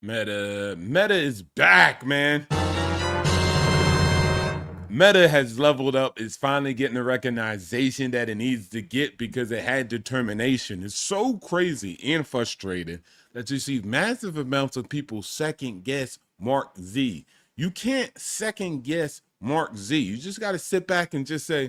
Meta is back, man. Meta has leveled up. It's finally getting the recognition that it needs to get because it had determination. It's so crazy and frustrating that you see massive amounts of people second guess Mark Z. You can't second guess Mark Z. You just got to sit back and just say,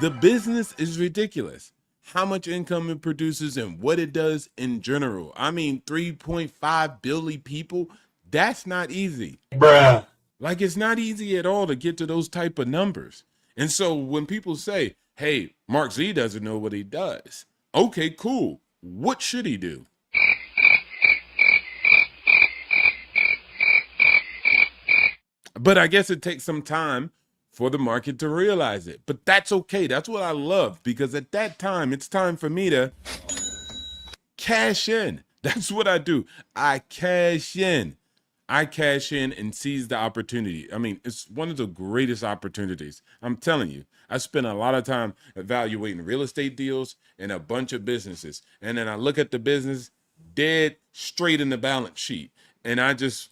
the business is ridiculous. How much income it produces and what it does in general. I mean, 3.5 billion people, that's not easy. Bruh. Like, it's not easy at all to get to those type of numbers. And so when people say, hey, Mark Z doesn't know what he does. Okay, cool. What should he do? But I guess it takes some time for the market to realize it. But that's okay. That's what I love, because at that time, it's time for me to cash in. That's what I do. I cash in. I cash in and seize the opportunity. I mean, it's one of the greatest opportunities. I'm telling you, I spend a lot of time evaluating real estate deals and a bunch of businesses. And then I look at the business dead straight in the balance sheet. And I just,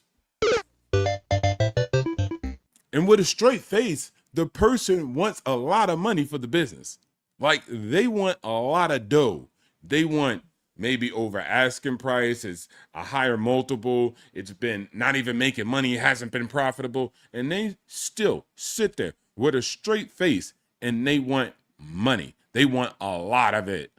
and with a straight face, the person wants a lot of money for the business. Like, they want a lot of dough. They want maybe over asking price, it's a higher multiple, it's been not even making money, it hasn't been profitable, and they still sit there with a straight face and they want money. They want a lot of it.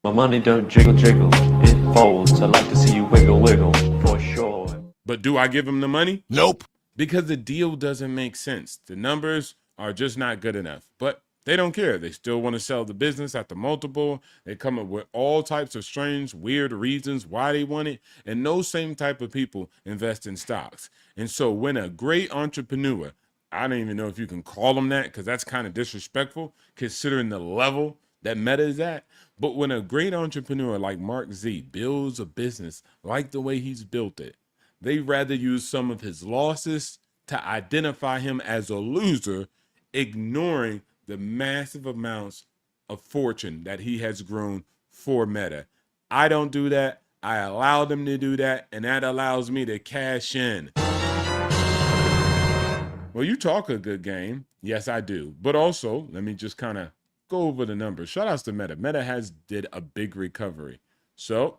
My money don't jiggle jiggle, it folds. I like to see you wiggle wiggle, for sure. But do I give them the money? Nope. Because the deal doesn't make sense. The numbers are just not good enough. But they don't care. They still want to sell the business at the multiple. They come up with all types of strange, weird reasons why they want it. And those same type of people invest in stocks. And so when a great entrepreneur, I don't even know if you can call them that, because that's kind of disrespectful considering the level that Meta is at. But when a great entrepreneur like Mark Z builds a business like the way he's built it, they rather use some of his losses to identify him as a loser, ignoring the massive amounts of fortune that he has grown for Meta. I don't do that. I allow them to do that, and that allows me to cash in. Well, you talk a good game. Yes, I do. But also, let me just kind of go over the numbers. Shout outs to Meta. Meta has did a big recovery. So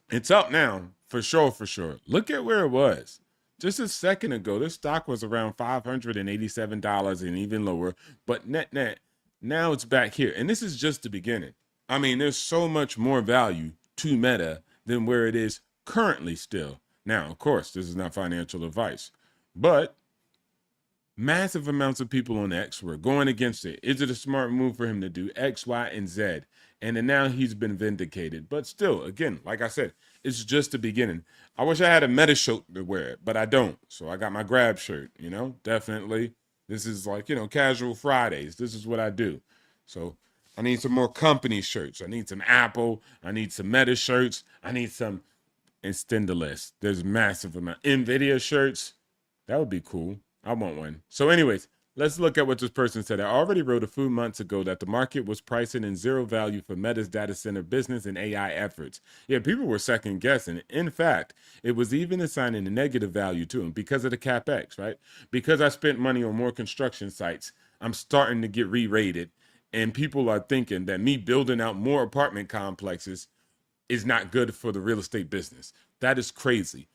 it's up now, for sure, for sure. Look at where it was. Just a second ago, this stock was around $587 and even lower, but net, now it's back here. And this is just the beginning. I mean, there's so much more value to Meta than where it is currently still. Now, of course, this is not financial advice, but massive amounts of people on X were going against it. Is it a smart move for him to do X, Y, and Z? And then now he's been vindicated. But still, again, like I said, it's just the beginning. I wish I had a Meta shirt to wear it, but I don't. So I got my Grab shirt, definitely. This is like, casual Fridays. This is what I do. So I need some more company shirts. I need some Apple. I need some Meta shirts. I need some, extend the list. There's massive amount. NVIDIA shirts. That would be cool. I want one. So anyways, let's look at what this person said. I already wrote a few months ago that the market was pricing in zero value for Meta's data center business and AI efforts. Yeah, people were second guessing. In fact, it was even assigning a negative value to them because of the CapEx, right? Because I spent money on more construction sites, I'm starting to get re-rated. And people are thinking that me building out more apartment complexes is not good for the real estate business. That is crazy.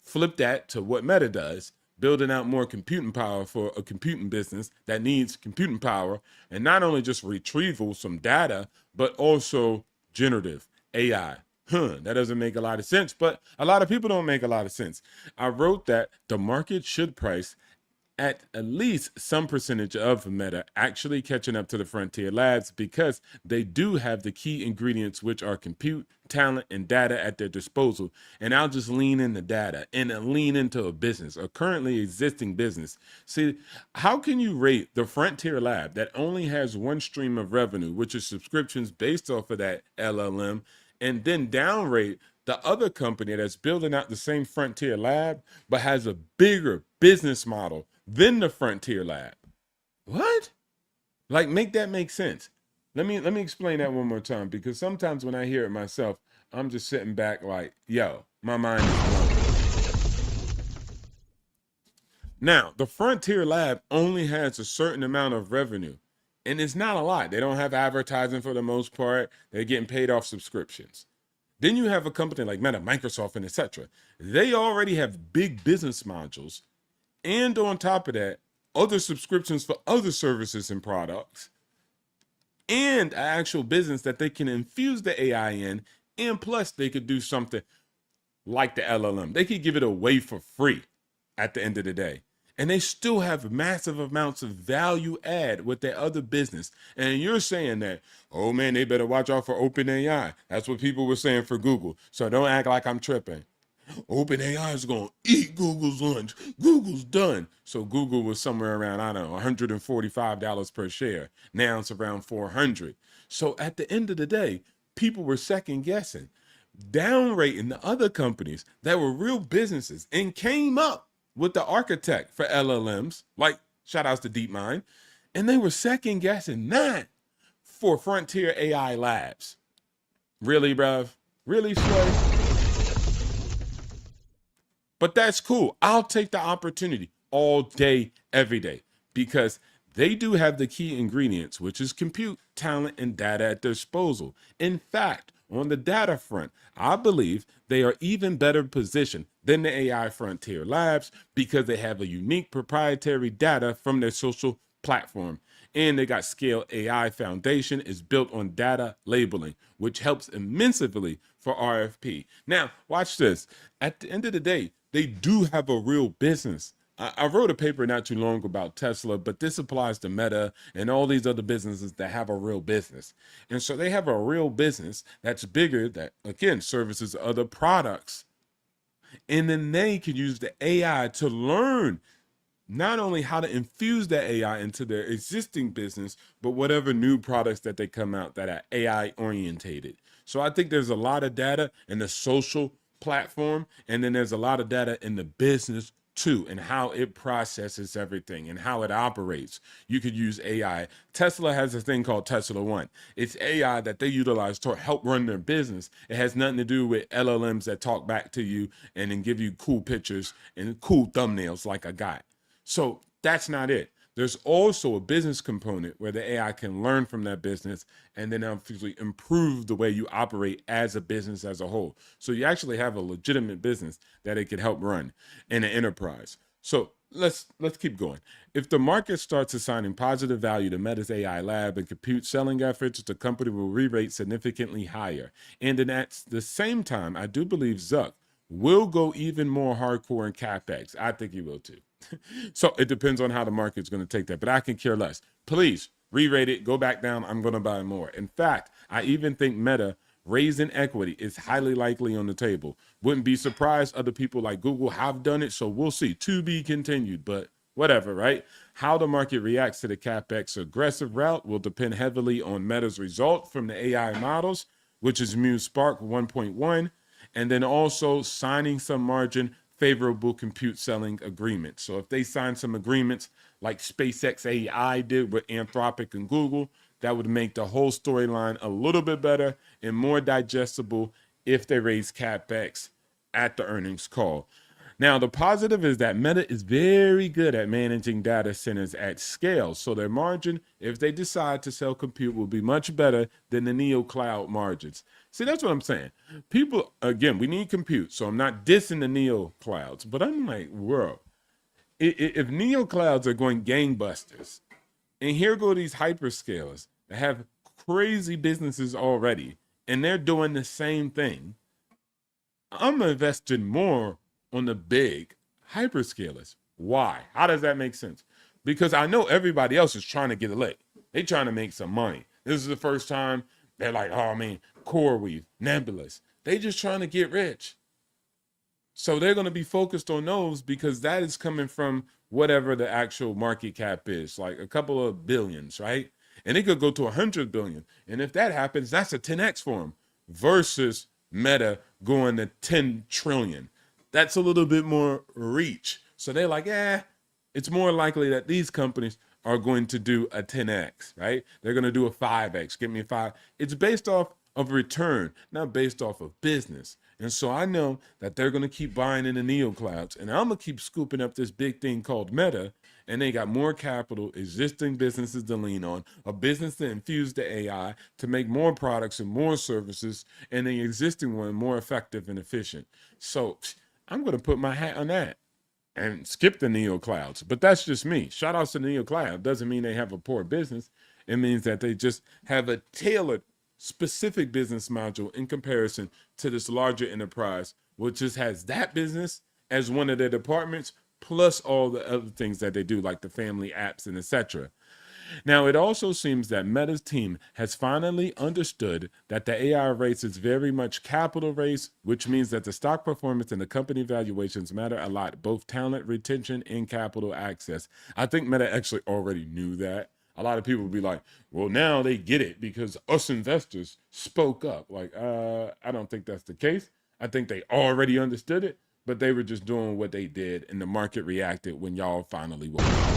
Flip that to what Meta does, building out more computing power for a computing business that needs computing power, and not only just retrieval, some data, but also generative AI. That doesn't make a lot of sense, but a lot of people don't make a lot of sense. I wrote that the market should price at least some percentage of Meta actually catching up to the frontier labs, because they do have the key ingredients, which are compute, talent, and data at their disposal. And I'll just lean into data and lean into a business, a currently existing business. See, how can you rate the frontier lab that only has one stream of revenue, which is subscriptions based off of that LLM, and then downrate the other company that's building out the same frontier lab but has a bigger business model than the frontier lab? What? Like, make that make sense. Let me explain that one more time, because sometimes when I hear it myself, I'm just sitting back like, yo, my mind is blown. Now, the Frontier Lab only has a certain amount of revenue, and it's not a lot. They don't have advertising for the most part. They're getting paid off subscriptions. Then you have a company like Meta, Microsoft, and etc. They already have big business modules, and on top of that, other subscriptions for other services and products, and an actual business that they can infuse the AI in, and plus they could do something like the LLM. They could give it away for free at the end of the day. And they still have massive amounts of value add with their other business. And you're saying that, oh man, they better watch out for OpenAI. That's what people were saying for Google. So don't act like I'm tripping. OpenAI is going to eat Google's lunch. Google's done. So Google was somewhere around, I don't know, $145 per share. Now it's around 400. So at the end of the day, people were second guessing, downrating the other companies that were real businesses and came up with the architect for LLMs, like shout outs to DeepMind, and they were second guessing that for Frontier AI Labs. Really, bruv? Really, Sway? But that's cool. I'll take the opportunity all day, every day, because they do have the key ingredients, which is compute, talent, and data at their disposal. In fact, on the data front, I believe they are even better positioned than the AI Frontier Labs because they have a unique proprietary data from their social platform. And they got Scale AI Foundation is built on data labeling, which helps immensely for RFP. Now, watch this. At the end of the day, they do have a real business. I wrote a paper not too long about Tesla, but this applies to Meta and all these other businesses that have a real business. And so they have a real business that's bigger, that again services other products. And then they can use the AI to learn not only how to infuse that AI into their existing business, but whatever new products that they come out that are AI orientated. So I think there's a lot of data in the social platform, and then there's a lot of data in the business too, and how it processes everything and how it operates. You could use AI. Tesla has a thing called Tesla One. It's AI that they utilize to help run their business. It has nothing to do with LLMs that talk back to you and then give you cool pictures and cool thumbnails like I got. So that's not it. There's also a business component where the AI can learn from that business and then obviously improve the way you operate as a business as a whole. So you actually have a legitimate business that it can help run in an enterprise. So let's keep going. If the market starts assigning positive value to Meta's AI lab and compute selling efforts, the company will re-rate significantly higher. And then at the same time, I do believe Zuck will go even more hardcore in CapEx. I think he will too. So it depends on how the market's going to take that, but I can care less. Please re-rate it, go back down. I'm going to buy more. In fact, I even think Meta raising equity is highly likely on the table. Wouldn't be surprised other people like Google have done it. So we'll see. To be continued, but whatever, right? How the market reacts to the CapEx aggressive route will depend heavily on Meta's result from the AI models, which is Muse Spark 1.1, and then also signing some margin favorable compute selling agreements. So if they sign some agreements like SpaceX AI did with Anthropic and Google, that would make the whole storyline a little bit better and more digestible if they raise CapEx at the earnings call. Now, the positive is that Meta is very good at managing data centers at scale. So their margin, if they decide to sell compute, will be much better than the Neo Cloud margins. See, that's what I'm saying. People, again, we need compute. So I'm not dissing the Neo Clouds, but I'm like, whoa. If Neo Clouds are going gangbusters, and here go these hyperscalers that have crazy businesses already, and they're doing the same thing, I'm investing more on the big hyperscalers. Why? How does that make sense? Because I know everybody else is trying to get a lick. They're trying to make some money. This is the first time they're like, oh, I mean, CoreWeave, Nebulous. They just trying to get rich. So they're going to be focused on those because that is coming from whatever the actual market cap is, like a couple of billions, right? And it could go to 100 billion. And if that happens, that's a 10x for them versus Meta going to 10 trillion. That's a little bit more reach. So they're like, it's more likely that these companies are going to do a 10x, right? They're going to do a 5x. Give me a 5. It's based off of return, not based off of business. And so I know that they're going to keep buying in the neo clouds, and I'm going to keep scooping up this big thing called Meta. And they got more capital, existing businesses to lean on, a business to infuse the AI to make more products and more services, and the existing one more effective and efficient. So I'm going to put my hat on that and skip the neo clouds. But that's just me. Shout outs to neo cloud. Doesn't mean they have a poor business. It means that they just have a tailored, specific business module in comparison to this larger enterprise, which just has that business as one of their departments, plus all the other things that they do, like the family apps and etc. Now, it also seems that Meta's team has finally understood that the AI race is very much capital race, which means that the stock performance and the company valuations matter a lot, both talent retention and capital access. I think Meta actually already knew that. A lot of people will be like, well, now they get it because us investors spoke up. Like, I don't think that's the case. I think they already understood it, but they were just doing what they did, and the market reacted when y'all finally woke up.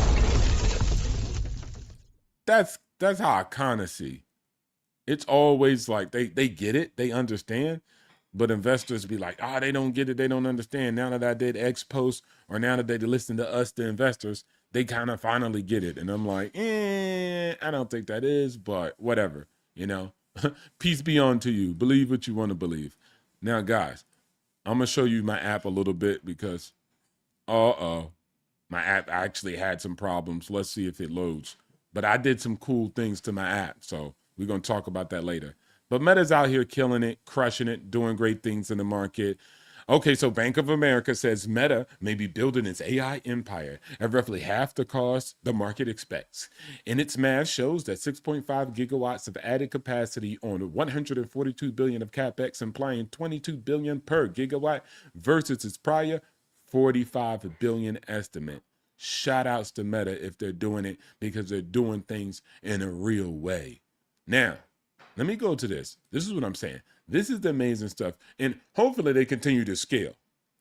That's how I kind of see. It's always like they get it, they understand, but investors be like, they don't get it, they don't understand. Now that I did X post, or now that they listen to us, the investors, they kind of finally get it. And I'm like, I don't think that is, but whatever, you know. Peace be on to you. Believe what you want to believe. Now, guys, I'm gonna show you my app a little bit because my app actually had some problems. Let's see if it loads. But I did some cool things to my app, so we're going to talk about that later. But Meta's out here killing it, crushing it, doing great things in the market. Okay, so Bank of America says Meta may be building its AI empire at roughly half the cost the market expects. And its math shows that 6.5 gigawatts of added capacity on 142 billion of capex, implying 22 billion per gigawatt versus its prior 45 billion estimate. Shout outs to Meta if they're doing it because they're doing things in a real way. Now, let me go to this. This is what I'm saying. This is the amazing stuff. And hopefully they continue to scale.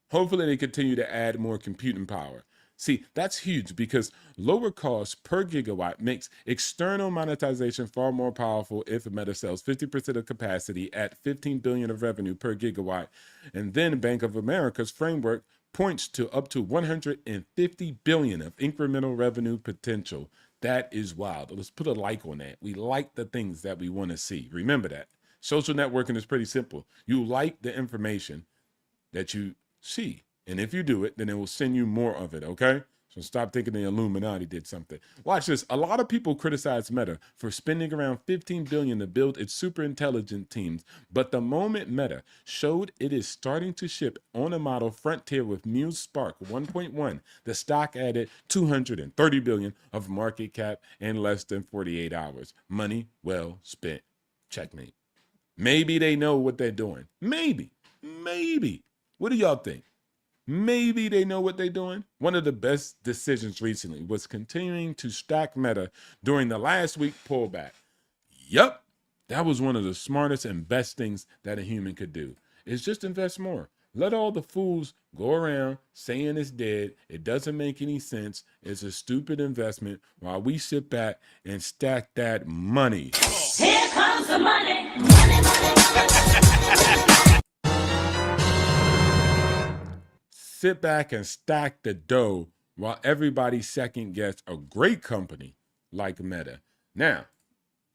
Hopefully they continue to add more computing power. See, that's huge because lower cost per gigawatt makes external monetization far more powerful if Meta sells 50% of capacity at 15 billion of revenue per gigawatt. And then Bank of America's framework points to up to 150 billion of incremental revenue potential. That is wild. Let's put a like on that. We like the things that we want to see. Remember that. Social networking is pretty simple. You like the information that you see. And if you do it, then it will send you more of it, okay? So stop thinking the Illuminati did something. Watch this. A lot of people criticize Meta for spending around 15 billion to build its super intelligent teams. But the moment Meta showed it is starting to ship on a model frontier with Muse Spark 1.1, the stock added 230 billion of market cap in less than 48 hours. Money well spent. Checkmate. Maybe they know what they're doing. Maybe. What do y'all think? Maybe they know what they're doing. One of the best decisions recently was continuing to stack Meta during the last week pullback. Yup, that was one of the smartest and best things that a human could do. Is just invest more. Let all the fools go around saying it's dead. It doesn't make any sense. It's a stupid investment while we sit back and stack that money. Here comes the money. Money. Sit back and stack the dough while everybody second guess a great company like Meta. Now,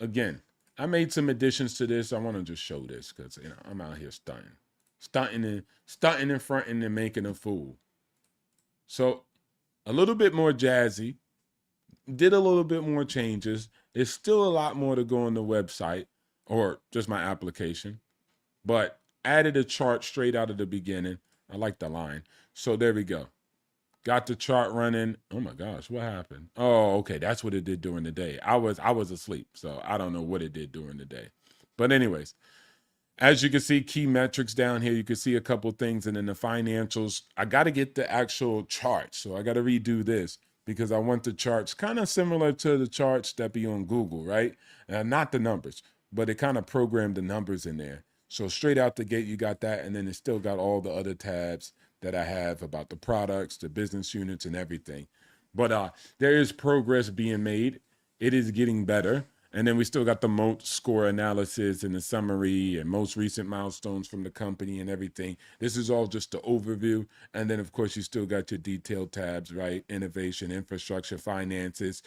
again, I made some additions to this. I want to just show this because I'm out here stunting and fronting and making a fool. So a little bit more jazzy, did a little bit more changes. There's still a lot more to go on the website or just my application, but added a chart straight out of the beginning. I like the line. So there we go. Got the chart running. Oh my gosh, what happened? Oh, okay, that's what it did during the day. I was asleep, so I don't know what it did during the day. But anyways, as you can see, key metrics down here. You can see a couple things, and then the financials. I got to get the actual charts, so I got to redo this because I want the charts kind of similar to the charts that be on Google, right? Not the numbers, but it kind of programmed the numbers in there. So straight out the gate, you got that, and then it still got all the other tabs that I have about the products, the business units, and everything. But there is progress being made. It is getting better. And then we still got the Moat score analysis and the summary and most recent milestones from the company and everything. This is all just the overview. And then, of course, you still got your detailed tabs, right? Innovation, infrastructure, finances,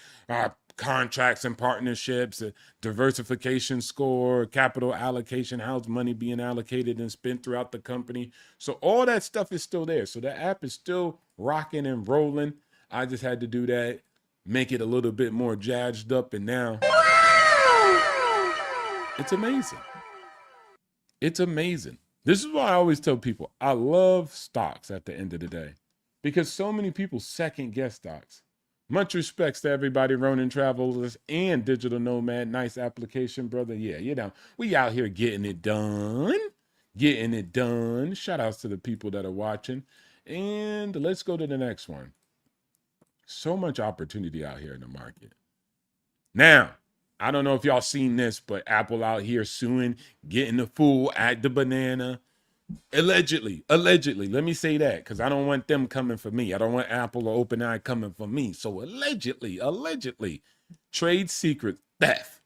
contracts and partnerships, diversification score, capital allocation, how's money being allocated and spent throughout the company. So all that stuff is still there. So the app is still rocking and rolling. I just had to do that, make it a little bit more jazzed up, and now it's amazing. It's amazing. This is why I always tell people I love stocks at the end of the day, because so many people second guess stocks. Much respects to everybody, Ronin Travelers and Digital Nomad. Nice application, brother. Yeah, you know, we out here getting it done. Getting it done. Shout outs to the people that are watching. And let's go to the next one. So much opportunity out here in the market. Now, I don't know if y'all seen this, but Apple out here suing, getting the fool at the banana. Allegedly. Let me say that, because I don't want them coming for me. I don't want Apple or OpenAI coming for me. So allegedly, trade secret theft,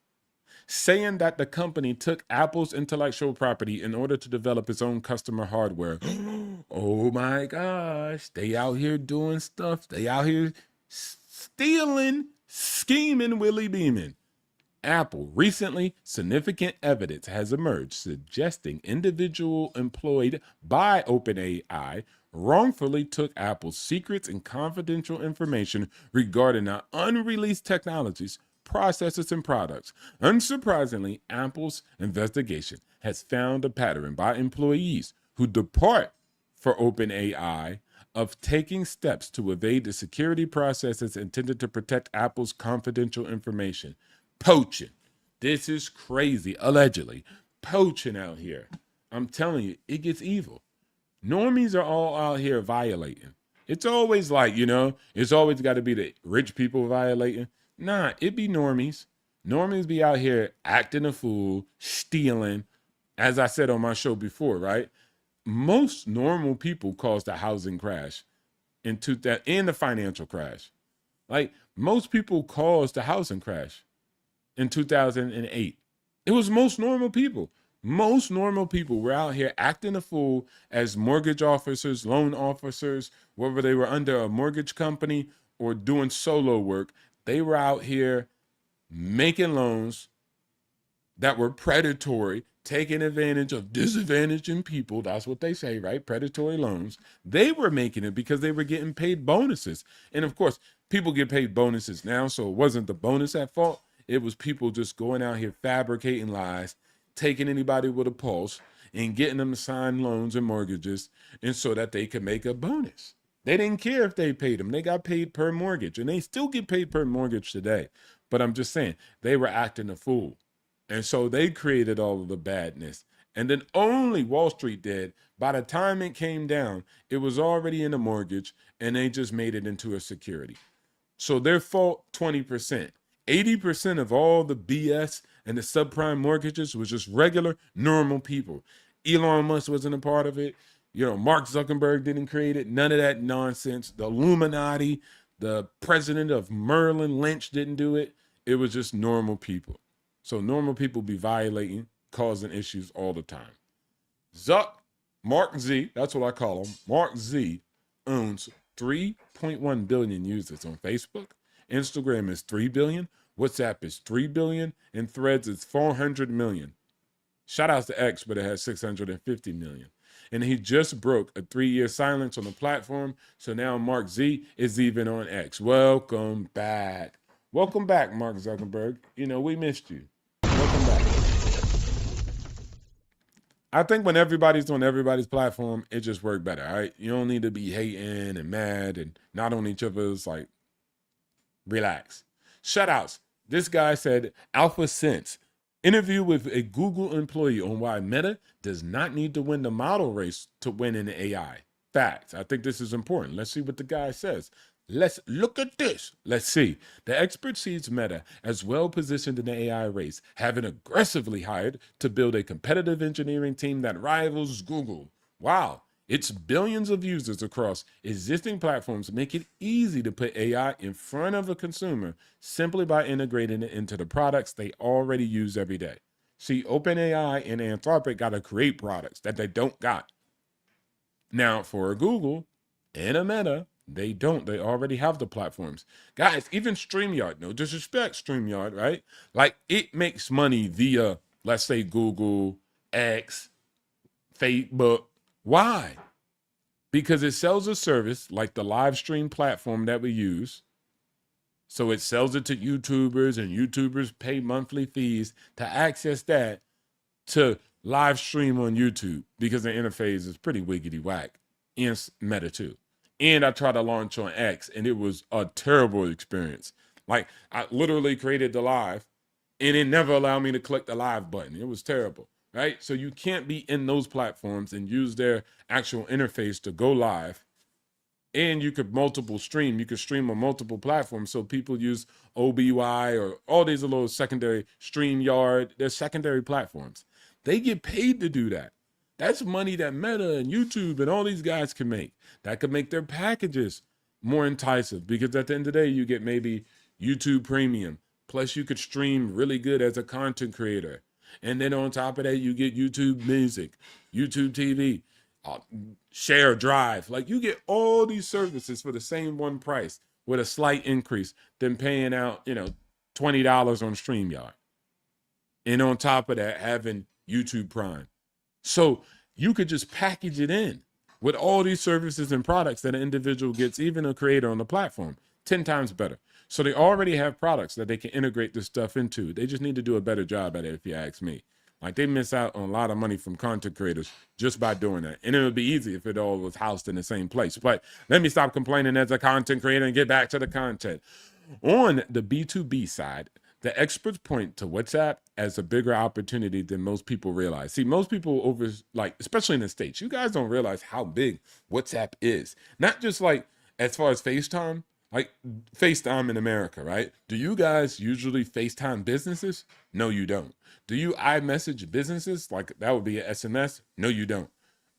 saying that the company took Apple's intellectual property in order to develop its own customer hardware. Oh my gosh, they out here doing stuff. They out here stealing, scheming, Willie beaming. Apple recently, significant evidence has emerged suggesting individual employed by OpenAI wrongfully took Apple's secrets and confidential information regarding our unreleased technologies, processes, and products. Unsurprisingly, Apple's investigation has found a pattern by employees who depart for OpenAI of taking steps to evade the security processes intended to protect Apple's confidential information. Poaching. This is crazy. Allegedly. Poaching out here. I'm telling you, it gets evil. Normies are all out here violating. It's always like, you know, it's always got to be the rich people violating. Nah, it be normies. Normies be out here acting a fool, stealing. As I said on my show before, right? Most normal people caused the housing crash and the financial crash. Like, most people caused the housing crash in 2008. It was most normal people. Most normal people were out here acting a fool as mortgage officers, loan officers, whether they were under a mortgage company or doing solo work. They were out here making loans that were predatory, taking advantage of disadvantaging people. That's what they say, right? Predatory loans. They were making it because they were getting paid bonuses. And of course, people get paid bonuses now, so it wasn't the bonus at fault. It was people just going out here fabricating lies, taking anybody with a pulse and getting them to sign loans and mortgages, and so that they could make a bonus. They didn't care if they paid them. They got paid per mortgage, and they still get paid per mortgage today. But I'm just saying, they were acting a fool. And so they created all of the badness. And then only Wall Street did. By the time it came down, it was already in a mortgage, and they just made it into a security. So their fault, 20%. 80% of all the BS and the subprime mortgages was just regular, normal people. Elon Musk wasn't a part of it. You know, Mark Zuckerberg didn't create it. None of that nonsense. The Illuminati, the president of Merlin Lynch didn't do it. It was just normal people. So normal people be violating, causing issues all the time. Mark Z, that's what I call him. Mark Z owns 3.1 billion users on Facebook. Instagram is 3 billion. WhatsApp is 3 billion. And Threads is 400 million. Shout out to X, but it has 650 million. And he just broke a 3-year silence on the platform. So now Mark Z is even on X. Welcome back. Welcome back, Mark Zuckerberg. You know, we missed you. Welcome back. I think when everybody's on everybody's platform, it just works better, all right? You don't need to be hating and mad and not on each other's, like, relax. Shoutouts. This guy said, Alpha Sense. Interview with a Google employee on why Meta does not need to win the model race to win in AI. Facts. I think this is important. Let's see what the guy says. Let's look at this. Let's see. The expert sees Meta as well positioned in the AI race, having aggressively hired to build a competitive engineering team that rivals Google. Wow. Its billions of users across existing platforms make it easy to put AI in front of a consumer simply by integrating it into the products they already use every day. See, OpenAI and Anthropic got to create products that they don't got. Now, for a Google and a Meta, they don't. They already have the platforms. Guys, even StreamYard, no disrespect, StreamYard, right? Like it makes money via, let's say, Google, X, Facebook. Why? Because it sells a service like the live stream platform that we use. So it sells it to YouTubers, and YouTubers pay monthly fees to access that to live stream on YouTube because the interface is pretty wiggity whack. And Meta too. And I tried to launch on X and it was a terrible experience. Like I literally created the live and it never allowed me to click the live button. It was terrible, right? So you can't be in those platforms and use their actual interface to go live. And you could multiple stream. You could stream on multiple platforms. So people use OBY or all these little secondary StreamYard. They're secondary platforms. They get paid to do that. That's money that Meta and YouTube and all these guys can make. That could make their packages more enticing because at the end of the day, you get maybe YouTube Premium. Plus, you could stream really good as a content creator. And then on top of that, you get YouTube Music, YouTube TV, Share Drive. Like you get all these services for the same one price with a slight increase than paying out, $20 on StreamYard. And on top of that, having YouTube Prime. So you could just package it in with all these services and products that an individual gets, even a creator on the platform, 10 times better. So they already have products that they can integrate this stuff into. They just need to do a better job at it, if you ask me. Like they miss out on a lot of money from content creators just by doing that. And it would be easy if it all was housed in the same place. But let me stop complaining as a content creator and get back to the content. On the B2B side, the experts point to WhatsApp as a bigger opportunity than most people realize. See, most people especially in the States, you guys don't realize how big WhatsApp is. Not just like as far as FaceTime, like FaceTime in America, right? Do you guys usually FaceTime businesses? No, you don't. Do you iMessage businesses? Like that would be an SMS? No, you don't.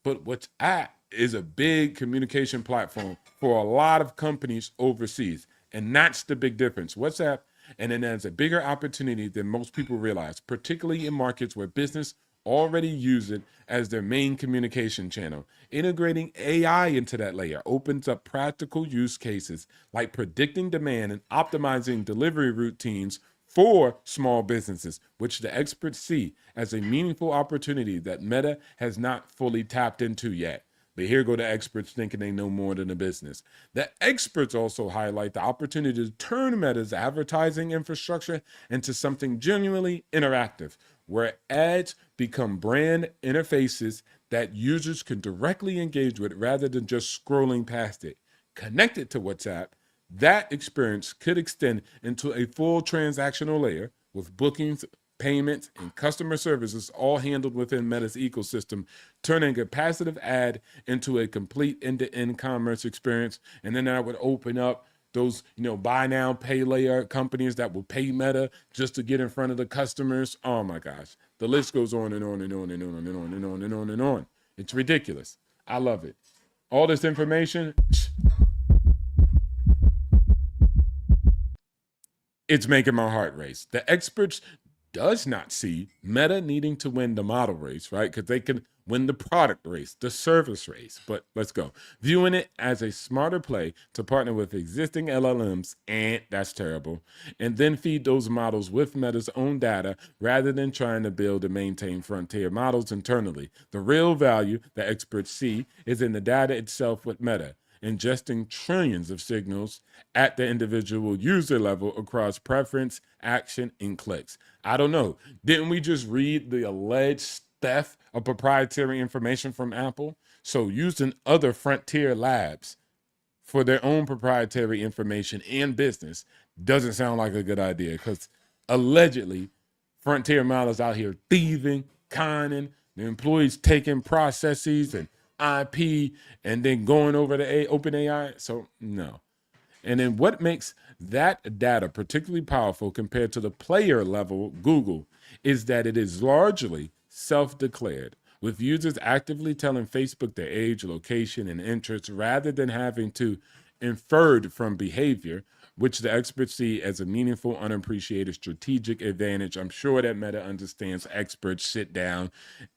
But WhatsApp is a big communication platform for a lot of companies overseas. And that's the big difference. WhatsApp, and it has a bigger opportunity than most people realize, particularly in markets where business already use it as their main communication channel. Integrating AI into that layer opens up practical use cases like predicting demand and optimizing delivery routines for small businesses, which the experts see as a meaningful opportunity that Meta has not fully tapped into yet. But here go the experts thinking they know more than the business. The experts also highlight the opportunity to turn Meta's advertising infrastructure into something genuinely interactive, where ads become brand interfaces that users can directly engage with rather than just scrolling past it. Connected to WhatsApp, that experience could extend into a full transactional layer with bookings, payments, and customer services all handled within Meta's ecosystem, turning a passive ad into a complete end-to-end commerce experience. And then that would open up those, buy now, pay later companies that will pay Meta just to get in front of the customers. Oh my gosh. The list goes on and on and on and on and on and on and on and on. It's ridiculous. I love it. All this information, it's making my heart race. The experts does not see Meta needing to win the model race, right? Because they can win the product race, the service race. But let's go. Viewing it as a smarter play to partner with existing LLMs, and that's terrible, and then feed those models with Meta's own data rather than trying to build and maintain frontier models internally. The real value the experts see is in the data itself with Meta, ingesting trillions of signals at the individual user level across preference, action, and clicks. I don't know. Didn't we just read the alleged theft of proprietary information from Apple? So using other frontier labs for their own proprietary information and business doesn't sound like a good idea because allegedly frontier models out here thieving, conning, the employees taking processes and IP and then going over to OpenAI. So no. And then what makes that data particularly powerful compared to the player level Google is that it is largely self-declared, with users actively telling Facebook their age, location, and interests rather than having to inferred from behavior, which the experts see as a meaningful, unappreciated strategic advantage. I'm sure that Meta understands experts sit down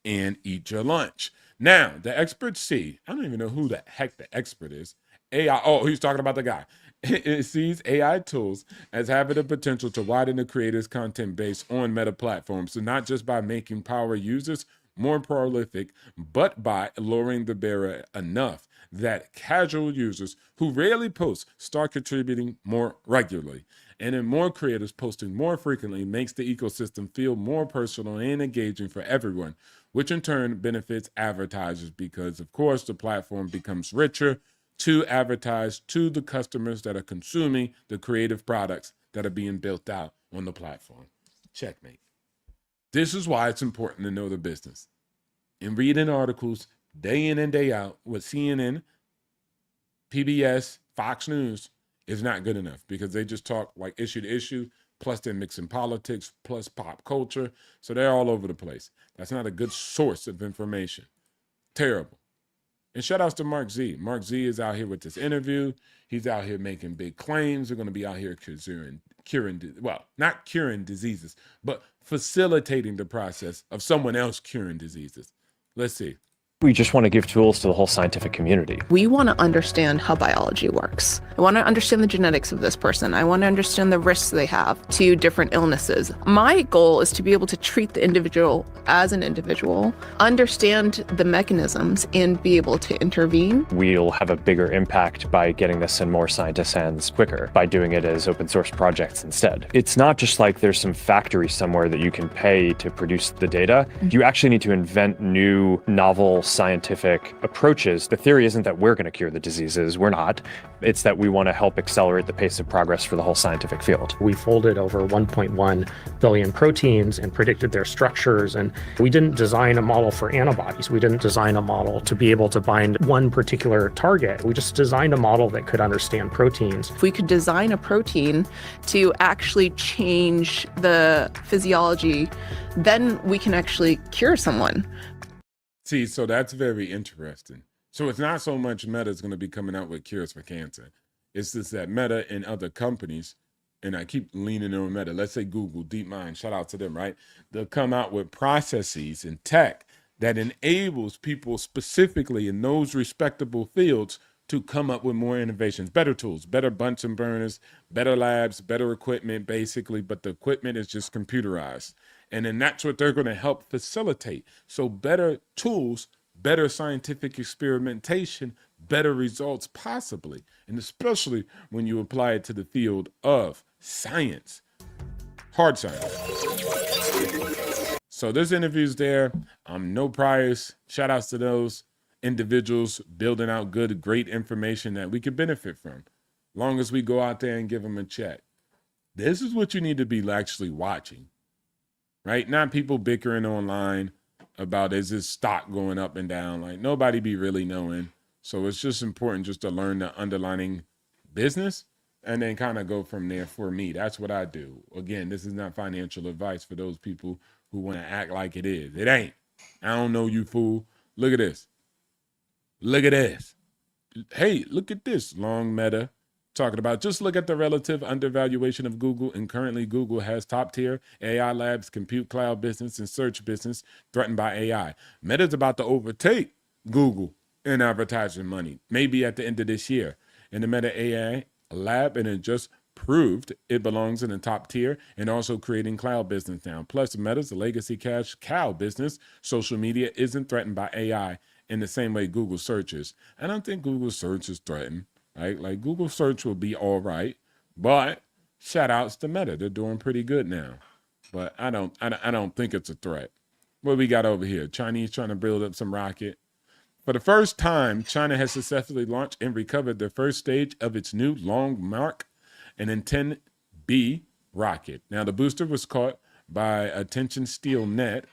and eat your lunch. Now, the experts see, I don't even know who the heck the expert is. AI, oh, he's talking about the guy. It sees AI tools as having the potential to widen the creators' content base on Meta platforms. So not just by making power users more prolific, but by lowering the barrier enough that casual users who rarely post start contributing more regularly. And then more creators posting more frequently makes the ecosystem feel more personal and engaging for everyone, which in turn benefits advertisers because, of course, the platform becomes richer to advertise to the customers that are consuming the creative products that are being built out on the platform. Checkmate. This is why it's important to know the business. And reading articles day in and day out with CNN, PBS, Fox News is not good enough because they just talk like issue to issue, plus they're mixing politics, plus pop culture. So they're all over the place. That's not a good source of information. Terrible. And shout outs to Mark Z. Mark Z is out here with this interview. He's out here making big claims. They're going to be out here not curing diseases, but facilitating the process of someone else curing diseases. Let's see. We just want to give tools to the whole scientific community. We want to understand how biology works. I want to understand the genetics of this person. I want to understand the risks they have to different illnesses. My goal is to be able to treat the individual as an individual, understand the mechanisms, and be able to intervene. We'll have a bigger impact by getting this in more scientists' hands quicker, by doing it as open source projects instead. It's not just like there's some factory somewhere that you can pay to produce the data. You actually need to invent new, novel scientific approaches. The theory isn't that we're going to cure the diseases. We're not. It's that we want to help accelerate the pace of progress for the whole scientific field. We folded over 1.1 billion proteins and predicted their structures. And we didn't design a model for antibodies. We didn't design a model to be able to bind one particular target. We just designed a model that could understand proteins. If we could design a protein to actually change the physiology, then we can actually cure someone. See, so that's very interesting. So it's not so much Meta is going to be coming out with cures for cancer. It's just that Meta and other companies, and I keep leaning on Meta, let's say Google, DeepMind, shout out to them, right? They'll come out with processes and tech that enables people specifically in those respectable fields to come up with more innovations, better tools, better Bunsen burners, better labs, better equipment, basically, but the equipment is just computerized. And then that's what they're going to help facilitate. So better tools, better scientific experimentation, better results possibly, and especially when you apply it to the field of science, hard science. So this interview's there. No priors. Shout outs to those individuals building out good, great information that we could benefit from. Long as we go out there and give them a check. This is what you need to be actually watching. Right? Not people bickering online about is this stock going up and down. Like nobody be really knowing. So it's just important just to learn the underlying business and then kind of go from there for me. That's what I do. Again, this is not financial advice for those people who want to act like it is. It ain't. I don't know you, fool. Look at this. Look at this. Hey, look at this. Long Meta. Talking about just look at the relative undervaluation of Google, and currently Google has top tier AI labs, compute cloud business, and search business threatened by AI. Meta's about to overtake Google in advertising money, maybe at the end of this year. In the Meta AI lab, and it just proved it belongs in the top tier and also creating cloud business now. Plus, Meta's legacy cash cow business, social media, isn't threatened by AI in the same way Google search is. I don't think Google search is threatened. Right? Like Google search will be all right, but shout outs to Meta. They're doing pretty good now, but I don't think it's a threat. What we got over here? Chinese trying to build up some rocket. For the first time, China has successfully launched and recovered the first stage of its new Long Mark and 10B rocket. Now the booster was caught by a tension steel net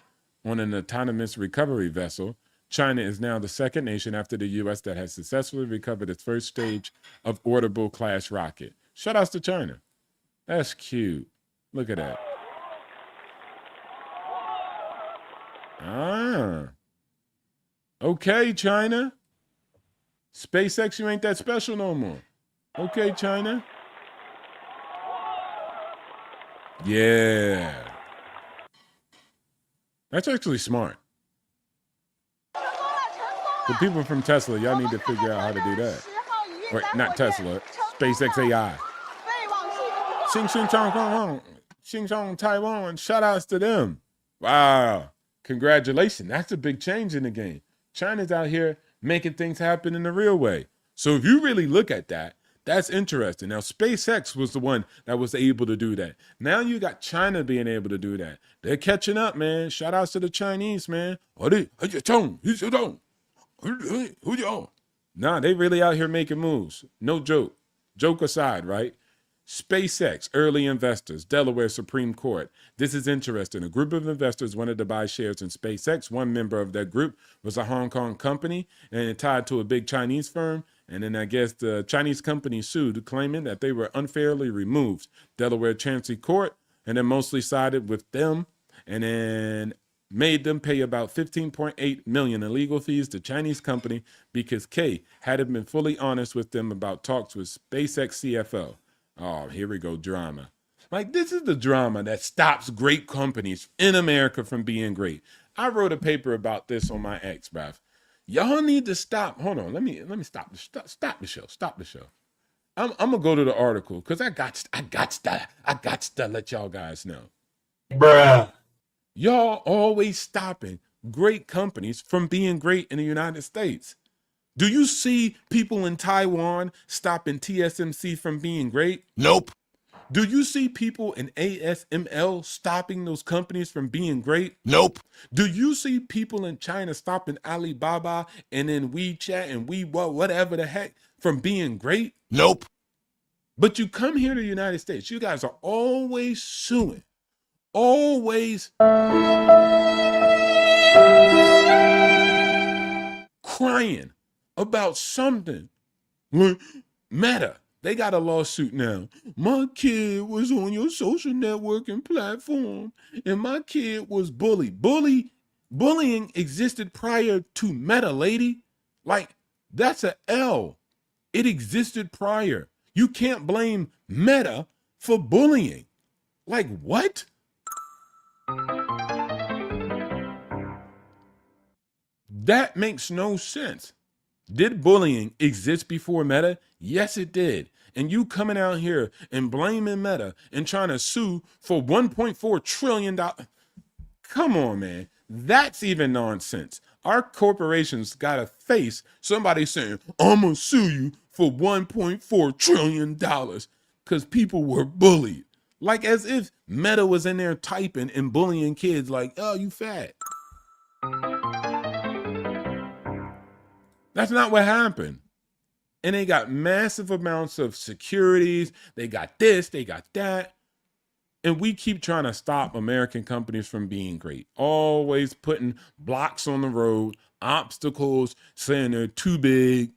on an autonomous recovery vessel. China is now the second nation after the U.S. that has successfully recovered its first stage of orbital class rocket. Shout outs to China. That's cute. Look at that. Okay, China. SpaceX, you ain't that special no more. Okay, China. Yeah. That's actually smart. The people from Tesla, y'all need to figure out how to do that. Or not Tesla, SpaceX AI. Xing Chong Taiwan. Shout outs to them. Wow. Congratulations. That's a big change in the game. China's out here making things happen in the real way. So if you really look at that, that's interesting. Now, SpaceX was the one that was able to do that. Now you got China being able to do that. They're catching up, man. Shout outs to the Chinese, man. Nah, they really out here making moves. No joke. Joke aside, right? SpaceX, early investors, Delaware Supreme Court. This is interesting. A group of investors wanted to buy shares in SpaceX. One member of that group was a Hong Kong company and it tied to a big Chinese firm. And then I guess the Chinese company sued, claiming that they were unfairly removed. Delaware Chancery Court, and then mostly sided with them, and then made them pay about $15.8 million in legal fees to Chinese company because K hadn't been fully honest with them about talks with SpaceX CFO. Oh, here we go, drama. Like, this is the drama that stops great companies in America from being great. I wrote a paper about this on my X, bruv. Y'all need to stop. Hold on, let me stop the show. Stop the show. I'm gonna go to the article because I got to let y'all guys know. Bruh. Y'all always stopping great companies from being great in the United States. Do you see people in Taiwan stopping TSMC from being great? Nope. Do you see people in ASML stopping those companies from being great? Nope. Do you see people in China stopping Alibaba and then WeChat and whatever the heck from being great? Nope. But you come here to the United States, you guys are always suing, always crying about something. Like Meta, they got a lawsuit now. My kid was on your social networking platform and my kid was bullied. Bullying existed prior to Meta, lady. Like, that's a L. It existed prior. You can't blame Meta for bullying. Like, what? That makes no sense. Did bullying exist before Meta? Yes, it did. And you coming out here and blaming Meta and trying to sue for $1.4 trillion. Come on, man. That's even nonsense. Our corporations got to face somebody saying, I'm going to sue you for $1.4 trillion because people were bullied. Like as if Meta was in there typing and bullying kids like, oh, you fat. That's not what happened. And they got massive amounts of securities. They got this, they got that. And we keep trying to stop American companies from being great. Always putting blocks on the road, obstacles, saying they're too big.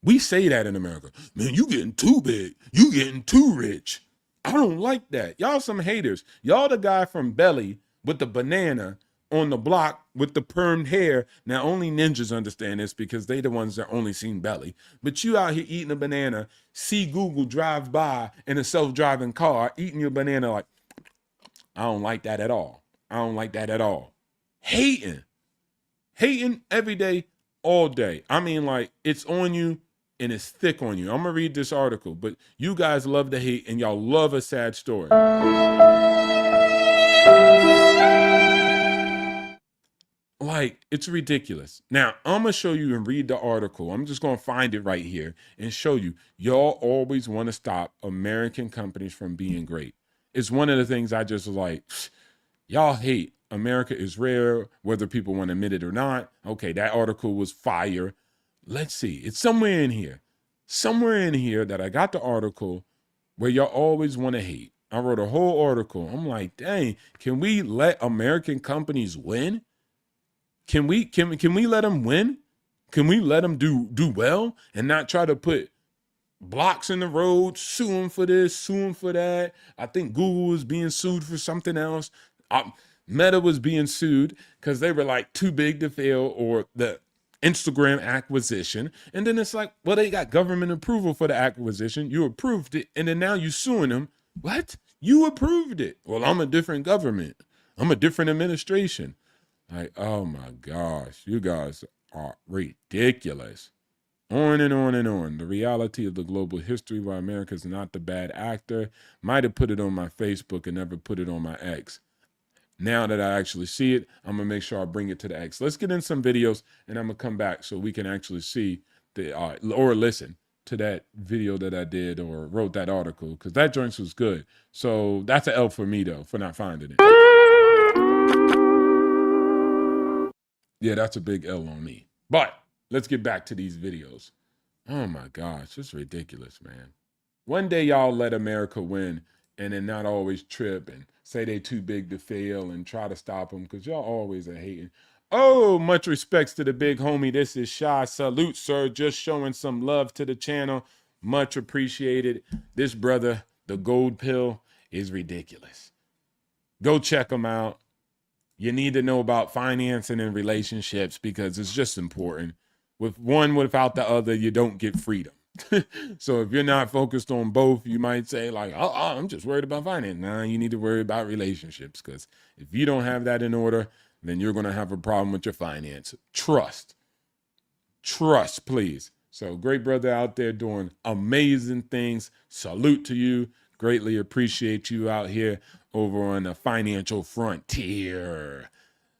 We say that in America. Man, you getting too big. You getting too rich. I don't like that. Y'all some haters. Y'all the guy from Belly with the banana on the block with the permed hair. Now, only ninjas understand this because they the ones that only seen Belly. But you out here eating a banana, see Google drive by in a self-driving car, eating your banana like, I don't like that at all. I don't like that at all. Hating every day, all day. I mean, like, it's on you and it's thick on you. I'm going to read this article, but you guys love to hate and y'all love a sad story. Like, it's ridiculous. Now, I'm going to show you and read the article. I'm just going to find it right here and show you. Y'all always want to stop American companies from being great. It's one of the things I just like, y'all hate. America is rare, whether people want to admit it or not. Okay, that article was fire. Let's see. It's somewhere in here. Somewhere in here that I got the article where y'all always want to hate. I wrote a whole article. I'm like, dang, can we let American companies win? Can we let them win? Can we let them do well and not try to put blocks in the road, suing for this, suing for that? I think Google was being sued for something else. Meta was being sued because they were like too big to fail, or the Instagram acquisition. And then it's like, well, they got government approval for the acquisition. You approved it. And then now you suing them. What? You approved it. Well, I'm a different government. I'm a different administration. Like, oh my gosh, you guys are ridiculous. On and on and on. The reality of the global history why America is not the bad actor. Might have put it on my Facebook and never put it on my X. Now that I actually see it, I'm going to make sure I bring it to the X. Let's get in some videos and I'm going to come back so we can actually see the or listen to that video that I did or wrote that article, because that joint was good. So that's an L for me, though, for not finding it. Yeah, that's a big L on me. But let's get back to these videos. Oh my gosh, it's ridiculous, man. One day y'all let America win and then not always trip and say they too big to fail and try to stop them, because y'all always are hating. Oh, much respects to the big homie. This is Shy. Salute, sir. Just showing some love to the channel. Much appreciated. This brother, the gold pill, is ridiculous. Go check him out. You need to know about financing and relationships because it's just important. With one without the other, you don't get freedom. So if you're not focused on both, you might say like, oh, I'm just worried about finance. Nah, you need to worry about relationships, because if you don't have that in order, then you're going to have a problem with your finance. Trust, please. So great brother out there doing amazing things. Salute to you. Greatly appreciate you out here over on the financial frontier.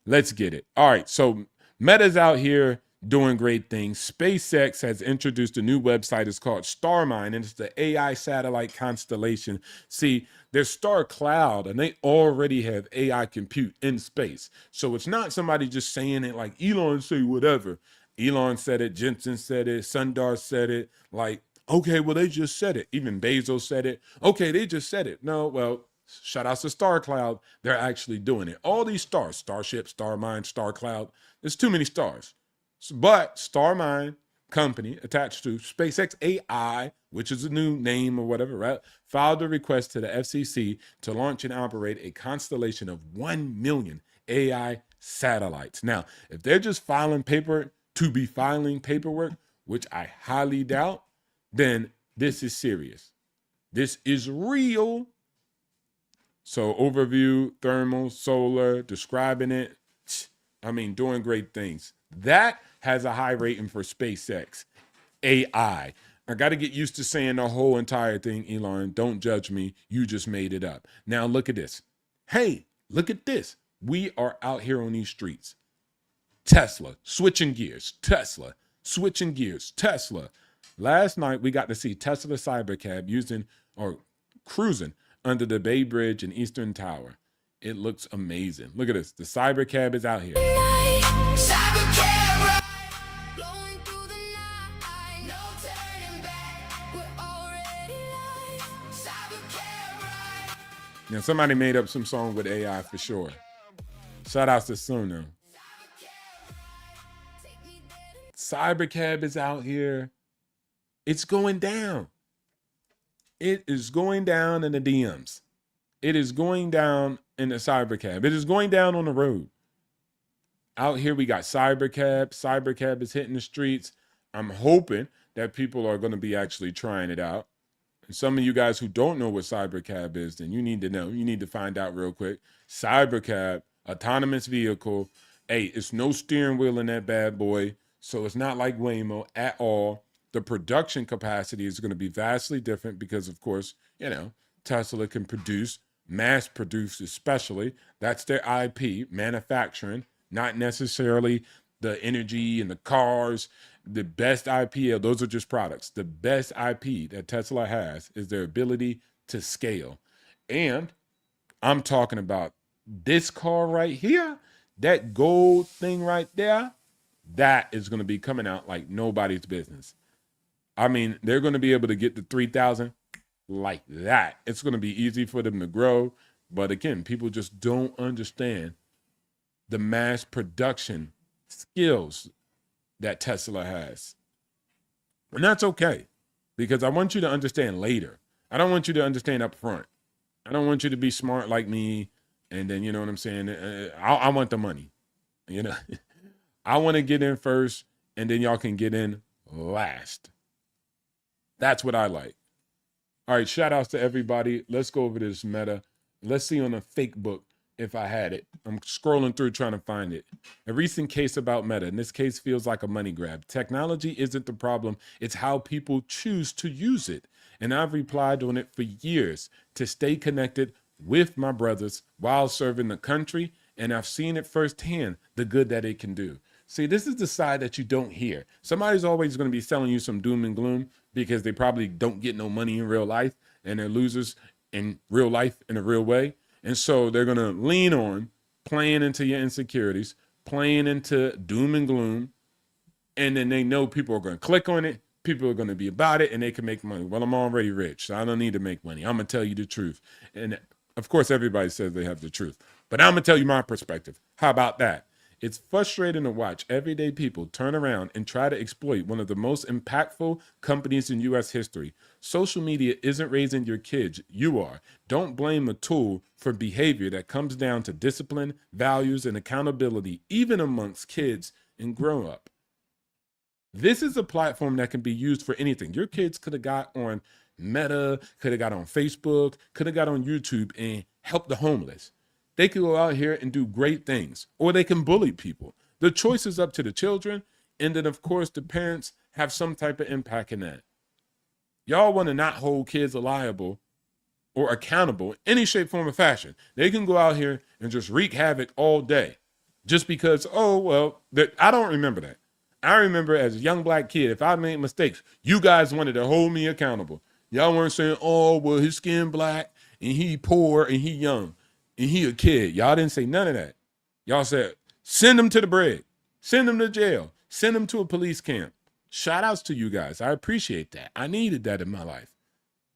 Let's get it. All right. So Meta's out here doing great things. SpaceX has introduced a new website. It's called StarMine, and it's the AI satellite constellation. See, there's Star Cloud, and they already have AI compute in space. So it's not somebody just saying it like Elon say whatever. Elon said it, Jensen said it, Sundar said it. Like, okay, well, they just said it. Even Bezos said it. Okay, they just said it. No, well, shout out to Star Cloud. They're actually doing it. All these stars, Starship, Starmine, Star Cloud, there's too many stars. But StarMine company attached to SpaceX AI, which is a new name or whatever, right, filed a request to the FCC to launch and operate a constellation of 1 million AI satellites. Now, if they're just filing paperwork to be filing paperwork, which I highly doubt, then this is serious. This is real. So overview, thermal, solar, describing it. I mean, doing great things. That has a high rating for SpaceX AI. I got to get used to saying the whole entire thing, Elon. Don't judge me. You just made it up. Now look at this. Hey, look at this. We are out here on these streets. Tesla, switching gears. Tesla, switching gears. Tesla. Last night, we got to see Tesla Cybercab using or cruising under the Bay Bridge in Eastern Tower. It looks amazing. Look at this. The Cybercab is out here. Now, somebody made up some song with AI for sure. Shout out to Suno. Cybercab is out here. It's going down. It is going down in the DMs. It is going down in the Cybercab. It is going down on the road. Out here, we got Cybercab. Cybercab is hitting the streets. I'm hoping that people are going to be actually trying it out. And some of you guys who don't know what Cybercab is, then you need to know. You need to find out real quick. Cybercab, autonomous vehicle. Hey, it's no steering wheel in that bad boy. So it's not like Waymo at all. The production capacity is going to be vastly different because, of course, you know, Tesla can produce, mass produce especially. That's their IP, manufacturing, not necessarily the energy and the cars. The best IP, those are just products. The best IP that Tesla has is their ability to scale. And I'm talking about this car right here, that gold thing right there, that is going to be coming out like nobody's business. I mean, they're going to be able to get to 3,000 like that. It's going to be easy for them to grow. But again, people just don't understand the mass production skills that Tesla has. And that's okay, because I want you to understand later. I don't want you to understand up front. I don't want you to be smart like me. And then, you know what I'm saying? I want the money, you know. I want to get in first and then y'all can get in last. That's what I like. All right, shout outs to everybody. Let's go over this Meta. Let's see on a fake book if I had it. I'm scrolling through trying to find it. A recent case about Meta, and this case feels like a money grab. Technology isn't the problem, it's how people choose to use it. And I've replied on it for years to stay connected with my brothers while serving the country, and I've seen it firsthand, the good that it can do. See, this is the side that you don't hear. Somebody's always going to be selling you some doom and gloom because they probably don't get no money in real life and they're losers in real life in a real way. And so they're going to lean on playing into your insecurities, playing into doom and gloom. And then they know people are going to click on it. People are going to be about it and they can make money. Well, I'm already rich, so I don't need to make money. I'm going to tell you the truth. And of course, everybody says they have the truth, but I'm going to tell you my perspective. How about that? It's frustrating to watch everyday people turn around and try to exploit one of the most impactful companies in U.S. history. Social media isn't raising your kids. You are. Don't blame a tool for behavior that comes down to discipline, values, and accountability, even amongst kids and grown up. This is a platform that can be used for anything. Your kids could have got on Meta, could have got on Facebook, could have got on YouTube and helped the homeless. They can go out here and do great things, or they can bully people. The choice is up to the children, and then, of course, the parents have some type of impact in that. Y'all want to not hold kids liable or accountable in any shape, form, or fashion. They can go out here and just wreak havoc all day just because, oh, well, I don't remember that. I remember as a young black kid, if I made mistakes, you guys wanted to hold me accountable. Y'all weren't saying, oh, well, his skin black, and he poor, and he young. And he a kid. Y'all didn't say none of that. Y'all said, send him to the brig, send him to jail, send him to a police camp. Shout outs to you guys. I appreciate that. I needed that in my life.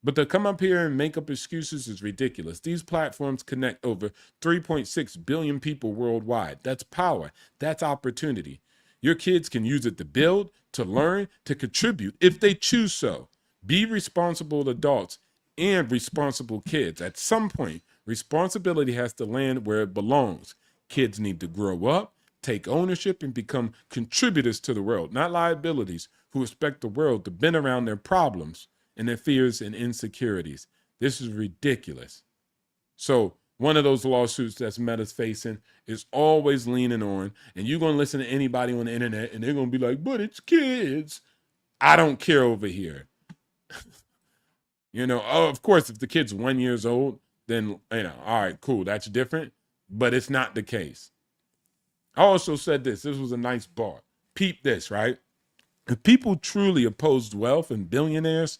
But to come up here and make up excuses is ridiculous. These platforms connect over 3.6 billion people worldwide. That's power. That's opportunity. Your kids can use it to build, to learn, to contribute if they choose so. Be responsible adults and responsible kids. At some point, responsibility has to land where it belongs. Kids need to grow up, take ownership, and become contributors to the world, not liabilities who expect the world to bend around their problems and their fears and insecurities. This is ridiculous. So one of those lawsuits that's Meta's facing is always leaning on, and you're going to listen to anybody on the internet, and they're going to be like, but it's kids. I don't care over here. Of course, if the kid's 1 year old, then, all right, cool, that's different, but it's not the case. I also said this was a nice bar. Peep this, right? If people truly opposed wealth and billionaires,